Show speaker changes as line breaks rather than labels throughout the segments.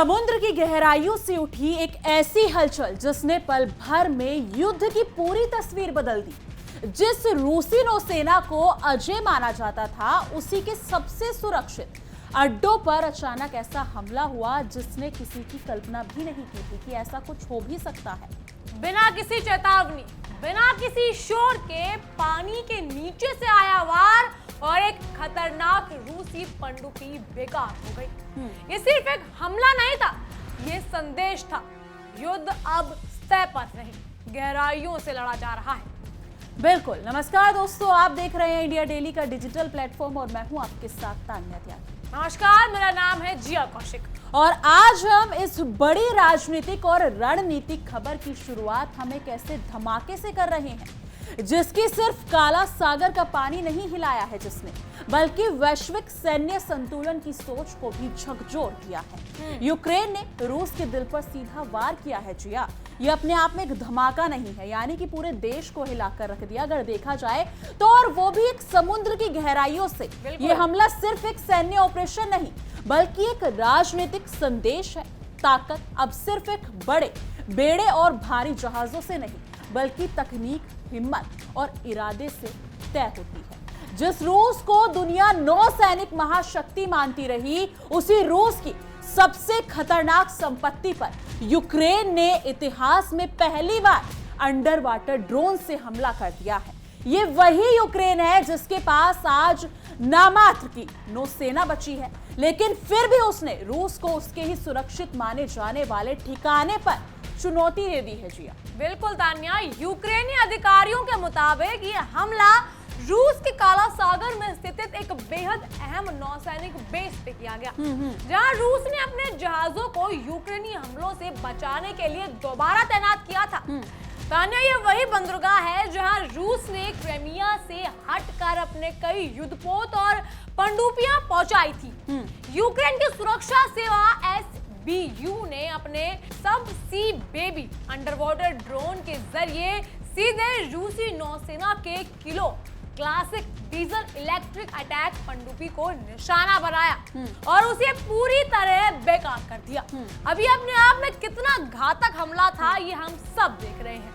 समुद्र की गहराइयों से उठी एक ऐसी हलचल जिसने पल भर में युद्ध की पूरी तस्वीर बदल दी। जिस रूसी नौसेना को अजय माना जाता था, उसी के सबसे सुरक्षित अड्डों पर अचानक ऐसा हमला हुआ जिसने किसी की कल्पना भी नहीं की थी कि ऐसा कुछ हो भी सकता है।
बिना किसी चेतावनी, बिना किसी शोर के पानी के नीचे से आया वार और एक खतरनाक रूसी पनडुब्बी बेकार हो गई। ये सिर्फ एक हमला नहीं था, ये संदेश था। युद्ध अब सतह पर नहीं, गहराइयों से लड़ा जा रहा है।
बिल्कुल। नमस्कार दोस्तों, आप देख रहे हैं इंडिया डेली का डिजिटल प्लेटफॉर्म और मैं हूं आपके साथ तान्या त्यागी।
नमस्कार, मेरा नाम है जिया कौशिक
और आज हम इस बड़ी राजनीतिक और रणनीतिक खबर की शुरुआत हम एक ऐसे धमाके से कर रहे हैं जिसकी सिर्फ काला सागर का पानी नहीं हिलाया है जिसने, बल्कि वैश्विक सैन्य संतुलन की सोच को भी झकझोर दिया है। यूक्रेन ने रूस के दिल पर सीधा वार किया है जिया। ये अपने आप में एक धमाका नहीं है, यानी कि पूरे देश को हिलाकर रख दिया अगर देखा जाए तो, और वो भी एक समुद्र की गहराइयों से। ये हमला सिर्फ एक सैन्य ऑपरेशन नहीं, बल्कि एक राजनीतिक संदेश है। ताकत अब सिर्फ एक बड़े बेड़े और भारी जहाजों से नहीं, बल्कि तकनीक, हिम्मत और इरादे से तय होती है। जिस रूस को दुनिया नौसैनिक महाशक्ति मानती रही, उसी रूस की सबसे खतरनाक संपत्ति पर यूक्रेन ने इतिहास में पहली बार अंडर वाटर ड्रोन से हमला कर दिया है। ये वही यूक्रेन है जिसके पास आज नामात्र की नौसेना बची है, लेकिन फिर भी उसने रूस को उसके ही सुरक्षित माने जाने वाले ठिकाने पर चुनौती दे दी है जिया।
बिल्कुल तान्या, यूक्रेनी अधिकारियों के मुताबिक ये हमला रूस के काला सागर में स्थित एक बेहद अहम नौसैनिक बेस पे किया गया, जहां रूस ने अपने जहाजों को यूक्रेनी हमलों से बचाने के लिए दोबारा तैनात किया था। तान्या, ये वही बंदरगाह है जहां रूस ने क्रीमिया से हटकर अपने कई युद्धपोत और पनडुब्बियां पहुंचाई थी। यूक्रेन की सुरक्षा सेवा SBU ने अपने सब सी बेबी अंडरवाटर ड्रोन के जरिए सीधे रूसी नौसेना के kilo classic diesel electric attack पनडुब्बी को निशाना बनाया और उसे पूरी तरह बेकार कर दिया। अभी अपने आप में कितना घातक हमला था, ये हम सब देख रहे हैं।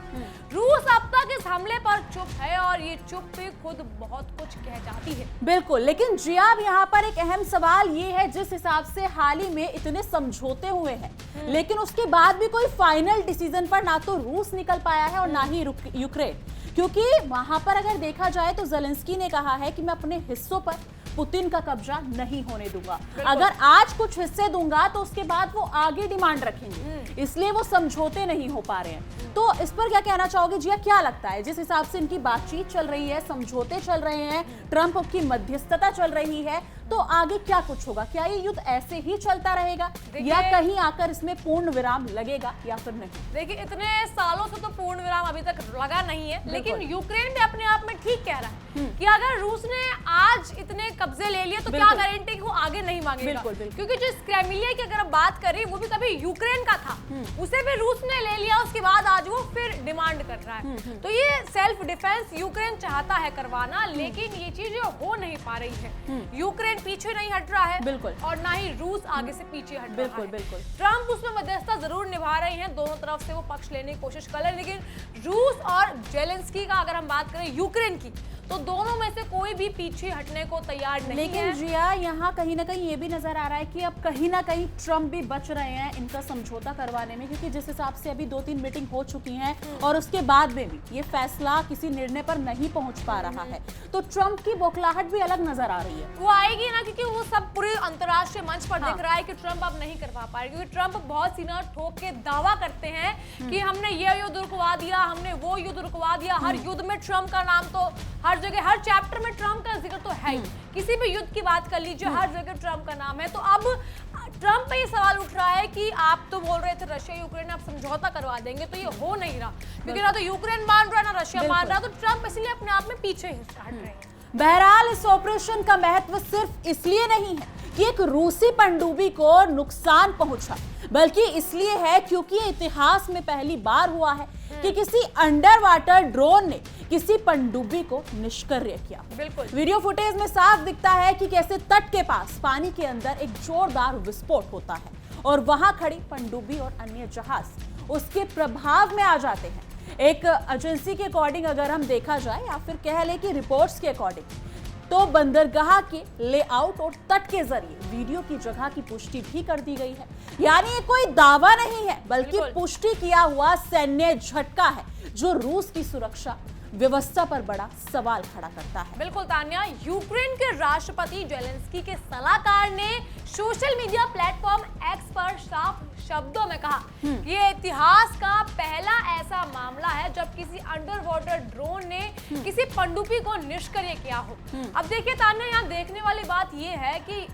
रूस अब तक इस हमले पर चुप है और ये चुप्पी खुद बहुत कुछ कह जाती है।
बिल्कुल, लेकिन जिया अब यहाँ पर एक अहम सवाल ये है, जिस हिसाब से हाल ही में इतने समझौते हुए हैं, लेकिन उसके बाद भी कोई फाइनल डिसीजन पर ना तो रूस निकल पाया है और ना ही यूक्रेन। क्योंकि वहां पर अगर देखा जाए तो ज़ेलेंस्की ने कहा है कि मैं अपने हिस्सों पर पुतिन का कब्जा नहीं होने दूंगा। अगर आज कुछ हिस्से दूंगा तो उसके बाद वो आगे डिमांड रखेंगे, इसलिए वो समझौते नहीं हो पा रहे हैं। तो इस पर क्या कहना चाहोगे जिया? क्या लगता है जिस हिसाब से इनकी बातचीत चल रही है, समझौते चल रहे हैं, ट्रंप की मध्यस्थता चल रही है, तो आगे क्या कुछ होगा? क्या ये युद्ध ऐसे ही चलता रहेगा या कहीं आकर इसमें पूर्ण विराम लगेगा या फिर नहीं?
देखिए, इतने सालों से तो पूर्ण विराम अभी तक लगा नहीं है, लेकिन यूक्रेन भी अपने आप में ठीक कह रहा है कि अगर रूस ने आज इतने कब्जे ले लिए तो क्या गारंटी कि वो आगे नहीं मांगेगा। क्योंकि जो क्रीमिया की अगर बात करें, वो भी कभी यूक्रेन का था, उसे भी रूस ने ले लिया, उसके बाद आज वो फिर डिमांड कर रहा है। तो ये सेल्फ डिफेंस यूक्रेन चाहता है करवाना, लेकिन ये चीजें हो नहीं पा रही है। यूक्रेन पीछे नहीं हट रहा है, बिल्कुल, और ना ही रूस आगे से पीछे हट रहा है।
बिल्कुल।
ट्रंप उसमें मध्यस्थता जरूर निभा रहे हैं, दोनों तरफ से वो पक्ष लेने की कोशिश कर रहे हैं, लेकिन रूस और ज़ेलेंस्की का अगर हम बात करें यूक्रेन की, तो दोनों में से कोई भी पीछे हटने को तैयार नहीं है।
लेकिन जिया, यहाँ कहीं ना कहीं ये भी नजर आ रहा है कि अब कहीं ना कहीं ट्रंप भी बच रहे हैं इनका समझौता करवाने में, क्योंकि जिस हिसाब से अभी 2-3 मीटिंग हो चुकी हैं और उसके बाद में भी ये फैसला किसी निर्णय पर नहीं पहुंच पा रहा है, तो ट्रंप की बौखलाहट भी अलग नजर आ रही है।
वो आएगी ना, क्योंकि वो सब पूरे अंतर्राष्ट्रीय मंच पर दिख रहा है कि ट्रंप अब नहीं करवा पाएगा, क्योंकि ट्रंप बहुत सीना ठोक के दावा करते हैं कि हमने ये युद्ध रुकवा दिया, हमने वो युद्ध रुकवा दिया। हर युद्ध में ट्रंप का नाम तो हर जगह, हर चैप्टर में ट्रंप का जिक्र तो है ही। किसी भी युद्ध की बात कर लीजिए, हर जगह ट्रंप का नाम है। तो अब ट्रंप पे ये सवाल उठ रहा है कि आप तो बोल रहे थे रशिया यूक्रेन आप समझौता करवा देंगे, तो ये हो नहीं रहा, क्योंकि ना तो यूक्रेन मान रहा है ना रशिया मान रहा, तो ट्रंप इसलिए अपने आप में पीछे हट रहे हैं।
बहरहाल इस ऑपरेशन का महत्व सिर्फ इसलिए नहीं है कि एक रूसी पनडुब्बी को नुकसान पहुंचा, बल्कि इसलिए है क्योंकि इतिहास में पहली बार हुआ है कि किसी अंडर वाटर ड्रोन ने किसी पनडुब्बी को निष्क्रिय किया।
बिल्कुल,
वीडियो फुटेज में साफ दिखता है कि कैसे तट के पास पानी के अंदर एक जोरदार विस्फोट होता है और वहां खड़ी पनडुब्बी और अन्य जहाज उसके प्रभाव में आ जाते हैं। एक एजेंसी के अकॉर्डिंग अगर हम देखा जाए या फिर कह लें कि रिपोर्ट्स के अकॉर्डिंग, तो बंदरगाह के लेआउट और तट के जरिए वीडियो की जगह की पुष्टि भी कर दी गई है। यानी ये कोई दावा नहीं है बल्कि पुष्टि किया हुआ सैन्य झटका है जो रूस की सुरक्षा व्यवस्था पर बड़ा सवाल खड़ा करता है।
बिल्कुल तान्या, यूक्रेन के राष्ट्रपति जेलेंस्की के सलाहकार ने सोशल मीडिया प्लेटफॉर्म एक्स पर साफ शब्दों में कहा कि ये इतिहास का पहला ऐसा मामला है जब किसी अंडर वाटर ड्रोन ने किसी पनडुब्बी को निष्क्रिय किया हो। अब देखिए तान्या, यहाँ देखने वाली बात ये है कि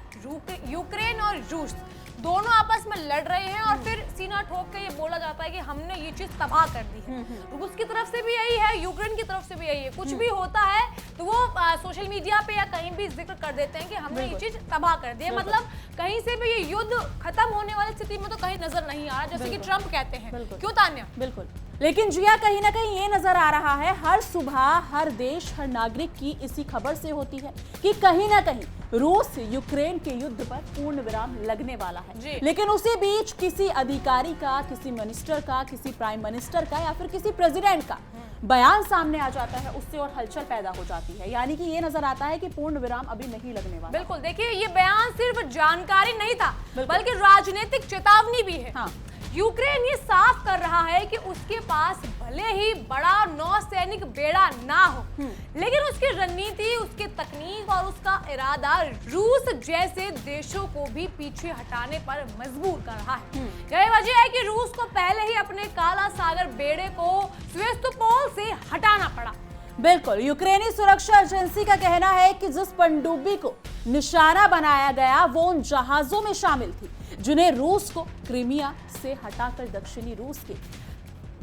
यूक्रेन और रूस दोनों आपस में लड़ रहे हैं और फिर सीना ठोक के ये बोला जाता है कि हमने ये चीज तबाह कर दी है। रूस की तरफ से भी यही है, यूक्रेन की तरफ से भी यही है। कुछ भी होता है तो वो सोशल मीडिया पे या कहीं भी जिक्र कर देते हैं कि हमने ये चीज तबाह कर दी है। मतलब कहीं से भी ये युद्ध खत्म होने वाली स्थिति में तो कहीं नजर नहीं आ रहा, जैसे कि ट्रम्प कहते हैं। क्यों तान्या?
बिल्कुल, लेकिन जिया कहीं ना कहीं ये नजर आ रहा है हर सुबह हर देश हर नागरिक की इसी खबर से होती है कि कहीं ना कहीं रूस यूक्रेन के युद्ध पर पूर्ण विराम लगने वाला है। लेकिन उसी बीच किसी अधिकारी का, किसी मिनिस्टर का, किसी प्राइम मिनिस्टर का या फिर किसी प्रेसिडेंट का बयान सामने आ जाता है, उससे और हलचल पैदा हो जाती है। यानी कि ये नजर आता है कि पूर्ण विराम अभी नहीं लगने वाला।
बिल्कुल, देखिए ये बयान सिर्फ जानकारी नहीं था बल्कि राजनीतिक चेतावनी भी है। यूक्रेन ये साफ कर रहा है कि उसके पास भले ही बड़ा नौसैनिक बेड़ा ना हो, लेकिन उसकी रणनीति, उसकी तकनीक और उसका इरादा रूस जैसे देशों को भी पीछे हटाने पर मजबूर कर रहा है। यही वजह है कि रूस को पहले ही अपने काला सागर बेड़े को सेवास्तोपोल से हटाना पड़ा।
बिल्कुल, यूक्रेनी सुरक्षा एजेंसी का कहना है कि जिस पनडुब्बी को निशाना बनाया गया वो उन जहाजों में शामिल थी जिन्हें रूस को क्रीमिया से हटाकर दक्षिणी रूस के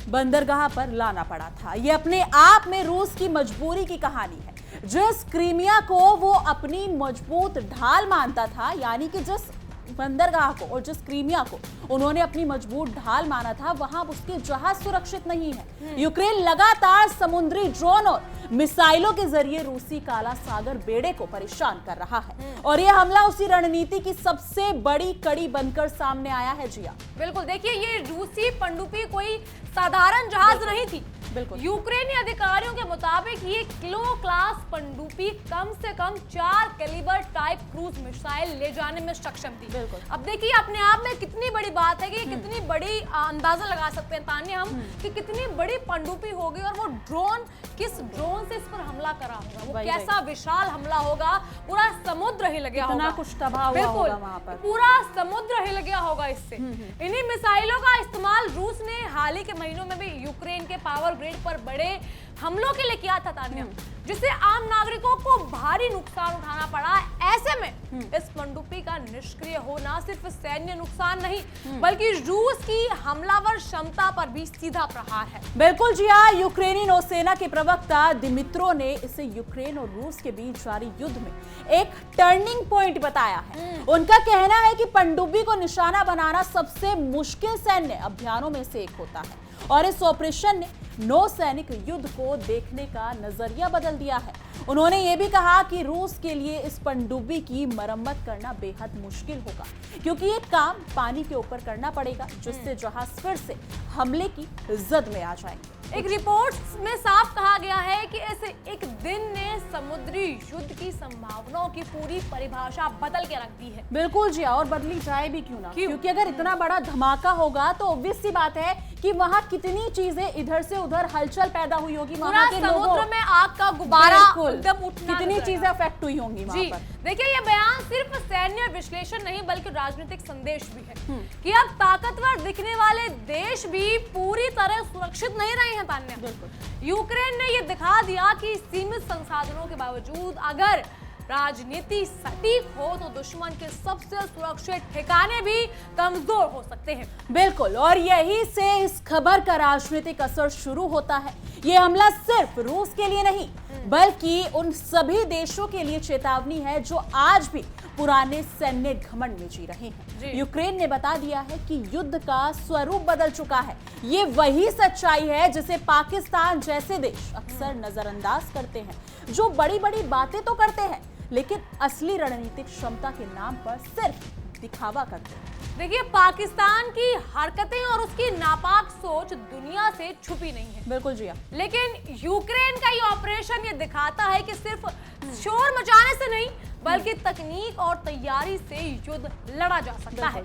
बंदरगाह पर लाना पड़ा था। यह अपने आप में रूस की मजबूरी की कहानी है। जिस क्रीमिया को वो अपनी मजबूत ढाल मानता था, यानी कि जिस बंदरगाह को और जिस क्रीमिया को उन्होंने अपनी मजबूत ढाल माना था, वहां उसके जहाज सुरक्षित नहीं है। यूक्रेन लगातार समुद्री ड्रोन और मिसाइलों के जरिए रूसी काला सागर बेड़े को परेशान कर रहा है और यह हमला उसी रणनीति की सबसे बड़ी कड़ी बनकर सामने आया है। जिया
बिल्कुल, देखिए ये रूसी पनडुब्बी कोई साधारण जहाज नहीं थी।
बिल्कुल,
यूक्रेनी अधिकारियों के मुताबिक ये किलो क्लास पनडुब्बी कम से कम 4 कैलिबर टाइप क्रूज मिसाइल ले जाने में सक्षम थी।
बिल्कुल,
अब देखिए अपने आप में कितनी बड़ी बात है कि कितनी बड़ी अंदाजा लगा सकते हैं तान्या हम कि कितनी बड़ी पनडुब्बी होगी और वो ड्रोन किस ड्रोन से इस पर हमला करा होगा, वो कैसा विशाल हमला होगा। पूरा समुद्र हिल गया होगा,
कुछ तबाह हुआ होगा वहां पर,
पूरा समुद्र हिल गया होगा इससे। इन्हीं मिसाइलों का इस्तेमाल रूस ने हाल ही के महीनों में भी यूक्रेन के पावर ग्रिड पर बड़े हमलों के लिए किया था तान्या, जिससे आम नागरिकों को भारी नुकसान उठाना पड़ा। ऐसे में इस पनडुब्बी का निष्क्रिय होना सिर्फ सैन्य नुकसान नहीं बल्कि रूस की हमलावर क्षमता पर भी सीधा प्रहार है।
बिल्कुल जी हाँ, यूक्रेनी नौसेना के प्रवक्ता दिमित्रो ने इसे यूक्रेन और रूस के बीच जारी युद्ध में एक टर्निंग पॉइंट बताया है। उनका कहना है कि पनडुब्बी को निशाना बनाना सबसे मुश्किल सैन्य अभियानों में से एक होता है और इस ऑपरेशन ने नौसैनिक युद्ध को देखने का नजरिया बदल दिया है। उन्होंने ये भी कहा कि रूस के लिए इस पनडुब्बी की मरम्मत करना बेहद मुश्किल होगा क्योंकि ये काम पानी के ऊपर करना पड़ेगा, जिससे जहाज फिर से हमले की जद में आ जाएंगे।
एक रिपोर्ट में साफ कहा गया है कि इस एक दिन ने समुद्री युद्ध की संभावनाओं की पूरी परिभाषा बदल के रख दी है।
बिल्कुल जी, और बदली जाए भी क्यों ना, क्योंकि अगर इतना बड़ा धमाका होगा तो ऑब्वियस सी बात है कि वहाँ कितनी चीजें इधर से उधर हलचल पैदा हुई होगी, वहाँ के
समुद्र में आग का गुब्बारा एकदम उठना,
कितनी चीजें अफेक्ट हुई होंगी वहाँ पर।
देखिए ये बयान सिर्फ सैन्य विश्लेषण नहीं बल्कि राजनीतिक संदेश भी है कि अब ताकतवर दिखने वाले देश भी पूरी तरह सुरक्षित नहीं रहे हैं तान्या। यूक्रेन ने ये दिखा दिया कि सीमित संसाधनों के बावजूद अगर राजनीति सटीक हो तो दुश्मन के सबसे सुरक्षित ठिकाने भी कमजोर हो सकते हैं।
बिल्कुल, और यही से इस खबर का राजनीतिक असर शुरू होता है। ये हमला सिर्फ रूस के लिए नहीं बल्कि उन सभी देशों के लिए चेतावनी है जो आज भी पुराने सैन्य घमंड में जी रहे हैं। यूक्रेन ने बता दिया है कि युद्ध का स्वरूप बदल चुका है। ये वही सच्चाई है जिसे पाकिस्तान जैसे देश अक्सर नजरअंदाज करते हैं, जो बड़ी बड़ी बातें तो करते हैं लेकिन असली रणनीतिक क्षमता के नाम पर सिर्फ दिखावा करते हैं।
देखिए, पाकिस्तान की हरकतें और उसकी नापाक सोच दुनिया से छुपी नहीं है।
बिल्कुल जी हाँ।
लेकिन यूक्रेन का ये ऑपरेशन ये दिखाता है कि सिर्फ शोर मचाने से नहीं बल्कि तकनीक और तैयारी से युद्ध लड़ा जा सकता है।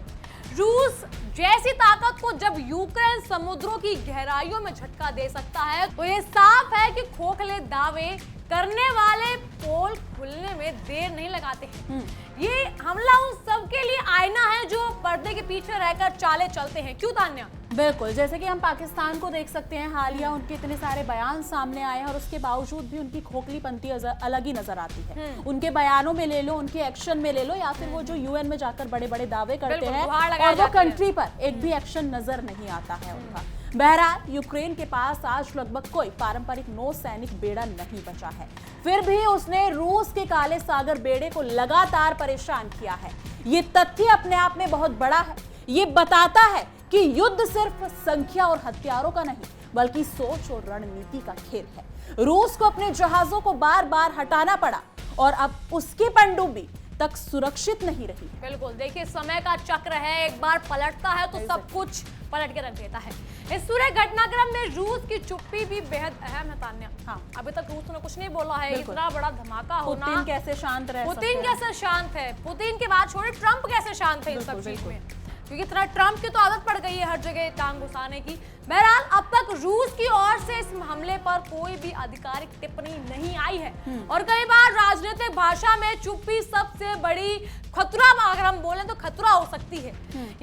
रूस जैसी ताकत को जब यूक्रेन समुद्रों की गहराइयों में झटका दे सकता है तो ये साफ है कि खोखले दावे करने वाले पोल खुलने में देर नहीं लगाते हैं। ये हमला उन सबके लिए आईना है जो पर्दे के पीछे रहकर चाले चलते हैं। क्यों तान्या?
बिल्कुल, जैसे कि हम पाकिस्तान को देख सकते हैं, हालिया उनके इतने सारे बयान सामने आए हैं और उसके बावजूद भी उनकी खोखलीपंती अलग ही नजर आती है। उनके बयानों में ले लो, उनके एक्शन में ले लो, या फिर वो जो यूएन में जाकर बड़े बड़े दावे करते हैं और वो कंट्री पर एक भी एक्शन नजर नहीं आता है उनका। बहरहाल यूक्रेन के पास आज लगभग कोई पारंपरिक नौसैनिक बेड़ा नहीं बचा है, फिर भी उसने रूस के काले सागर बेड़े को लगातार परेशान किया है। ये तथ्य अपने आप में बहुत बड़ा है। ये बताता है कि युद्ध सिर्फ संख्या और हथियारों का नहीं बल्कि सोच और रणनीति का खेल है। रूस को अपने जहाजों को बार बार हटाना पड़ा और अब उसकी पनडुब्बी तक सुरक्षित नहीं रही।
बिल्कुल, देखिए, समय का चक्र है, एक बार पलटता है तो सब कुछ पलट के रख देता है। इस पूरे घटनाक्रम में रूस की चुप्पी भी बेहद अहम है तान्या।
हाँ,
अभी तक रूस ने कुछ नहीं बोला है। इतना बड़ा धमाका होना,
पुतिन कैसे शांत रह सकते हैं?
पुतिन कैसे शांत है? पुतिन की बात छोड़े, ट्रंप कैसे शांत है इन सब चीज में? क्योंकि इतना ट्रंप की तो आदत पड़ गई है हर जगह टांग घुसाने की। बहरहाल अब तक रूस की ओर से इस हमले पर कोई भी आधिकारिक टिप्पणी नहीं आई है और कई बार राजनीतिक भाषा में चुप्पी सबसे बड़ी खतरा, अगर हम बोलें तो खतरा हो सकती है।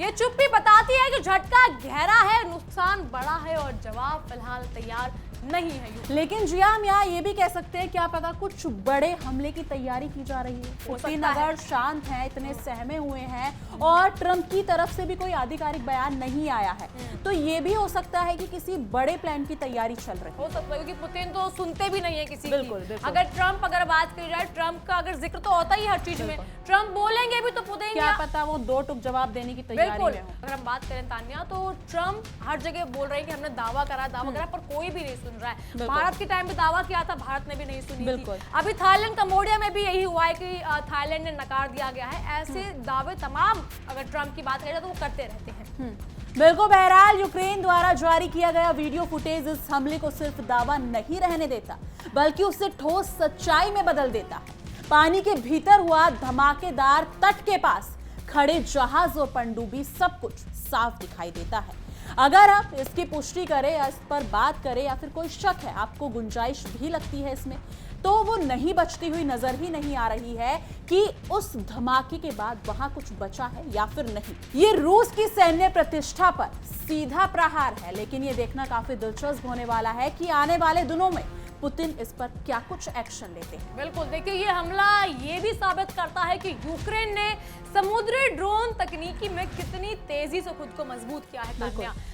ये चुप्पी बताती है कि झटका गहरा है, नुकसान बड़ा है और जवाब फिलहाल तैयार नहीं है।
लेकिन जी हम यहाँ ये भी कह सकते हैं, क्या पता कुछ बड़े हमले की तैयारी की जा रही है। पुतिन अगर शांत हैं, इतने सहमे हुए हैं और ट्रंप की तरफ से भी कोई आधिकारिक बयान नहीं आया है, तो ये भी हो सकता है कि किसी बड़े प्लान की तैयारी चल रही
हो सकता है, क्योंकि पुतिन तो सुनते भी नहीं है किसी
की।
अगर ट्रंप अगर बात करी जाए, ट्रंप का अगर जिक्र तो होता ही हर चीज में, ट्रंप बोलेंगे भी तो पुतिन
क्या पता वो दो टुक जवाब देने की तैयारी में हो।
अगर हम बात करें तान्या, तो ट्रंप हर जगह बोल रहे हैं कि हमने दावा करा, पर कोई भी नहीं सुन रहा है। भारत के टाइम पे दावा किया था, भारत ने भी नहीं सुनी थी। अभी थाईलैंड, कंबोडिया में भी यही हुआ है कि थाईलैंड ने नकार दिया गया है। ऐसे दावे तमाम, अगर ट्रंप की बात करें तो वो करते रहते हैं।
बिल्कुल, बहरहाल यूक्रेन द्वारा जारी किया गया वीडियो फुटेज इस हमले को सिर्फ दावा नहीं रहने देता बल्कि उसे ठोस सच्चाई में बदल देता है। पानी के भीतर हुआ धमाकेदार, तट के पास खड़े जहाज और पनडुब्बी, सब कुछ साफ दिखाई देता है। अगर आप इसकी पुष्टि करें या इस पर बात करें या फिर कोई शक है, आपको गुंजाइश भी लगती है इसमें, तो वो नहीं बचती हुई नजर ही नहीं आ रही है कि उस धमाके के बाद वहां कुछ बचा है या फिर नहीं। ये रूस की सैन्य प्रतिष्ठा पर सीधा प्रहार है, लेकिन ये देखना काफी दिलचस्प होने वाला है कि आने वाले दिनों में पुतिन इस पर क्या कुछ एक्शन लेते हैं।
बिल्कुल, देखिए, ये हमला ये भी साबित करता है कि यूक्रेन ने समुद्री ड्रोन तकनीकी में कितनी तेजी से खुद को मजबूत किया है।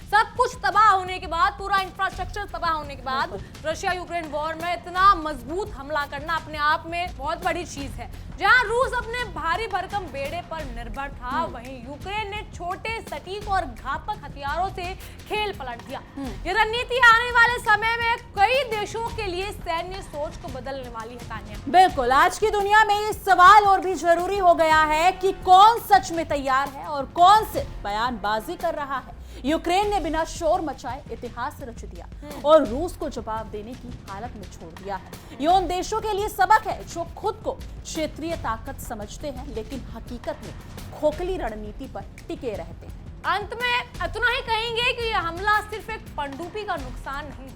सब कुछ तबाह होने के बाद, पूरा इंफ्रास्ट्रक्चर तबाह होने के बाद रशिया यूक्रेन वॉर में इतना मजबूत हमला करना अपने आप में बहुत बड़ी चीज है। जहां रूस अपने भारी भरकम बेड़े पर निर्भर था, वहीं यूक्रेन ने छोटे, सटीक और घातक हथियारों से खेल पलट दिया। ये रणनीति आने वाले समय में कई देशों के लिए सैन्य सोच को बदलने वाली है तान्या।
बिल्कुल, आज की दुनिया में ये सवाल और भी जरूरी हो गया है कि कौन सच में तैयार है और कौन से बयानबाजी कर रहा है। यूक्रेन ने बिना शोर मचाए इतिहास रच दिया और रूस को जवाब देने की हालत में छोड़ दिया है। ये उन देशों के लिए सबक है जो खुद को क्षेत्रीय ताकत समझते हैं लेकिन हकीकत में खोखली रणनीति पर टिके रहते हैं।
अंत में इतना ही कहेंगे कि यह हमला सिर्फ एक पनडुब्बी का नुकसान नहीं,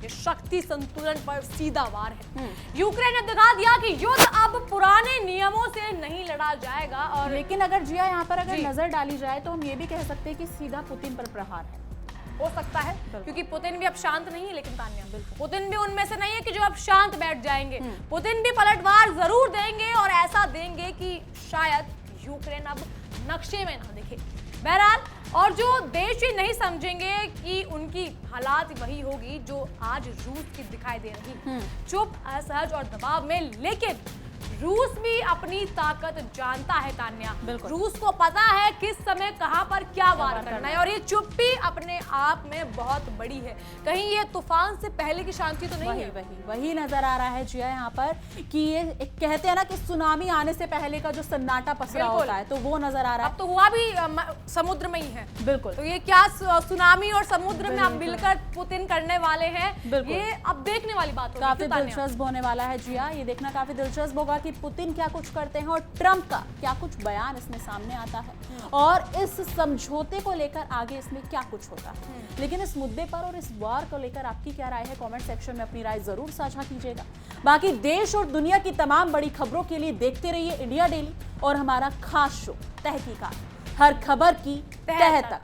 ये शक्ति संतुलन पर सीधा वार है। यूक्रेन ने दिखा दिया कि युद्ध अब पुराने नियमों से नहीं लड़ा जाएगा। और
लेकिन अगर जिया यहाँ पर अगर नजर डाली जाए तो हम ये भी कह सकते हैं कि सीधा पुतिन पर प्रहार है।
हो सकता है, क्योंकि पुतिन भी अब शांत नहीं है। लेकिन तान्या, पुतिन भी उनमें से नहीं है कि जो अब शांत बैठ जाएंगे। पुतिन भी पलटवार जरूर देंगे और ऐसा देंगे कि शायद यूक्रेन अब नक्शे में ना दिखे। बहरहाल, और जो देश ये नहीं समझेंगे कि उनकी हालात वही होगी जो आज रूस की दिखाई दे रही, चुप, असहज और दबाव में, लेकिन रूस भी अपनी ताकत जानता है तान्या।
बिल्कुल।
रूस को पता है किस समय कहां पर क्या वार करना है, और ये चुप्पी अपने आप में बहुत बड़ी है। कहीं ये तूफान से पहले की शांति तो नहीं है।
वही नजर आ रहा है जिया यहाँ पर कि ये एक कहते हैं ना कि सुनामी आने से पहले का जो सन्नाटा पसरा होता है, तो वो नजर आ रहा है।
अब तो हुआ भी समुद्र में ही है।
बिल्कुल।
तो ये क्या सुनामी और समुद्र में अब मिलकर पुतिन करने वाले हैं, ये अब देखने वाली बात होगी।
काफी दिलचस्प होने वाला है जिया, ये देखना काफी दिलचस्प होगा कि पुतिन क्या कुछ करते हैं और ट्रंप का क्या कुछ बयान इसमें सामने आता है, और इस समझौते को लेकर आगे इसमें क्या कुछ होता है। लेकिन इस मुद्दे पर और इस वार को लेकर आपकी क्या राय है, कमेंट सेक्शन में अपनी राय जरूर साझा कीजिएगा। बाकी देश और दुनिया की तमाम बड़ी खबरों के लिए देखते रहिए इंडिया डेली और हमारा खास शो तहकीकात, हर खबर की तह तक।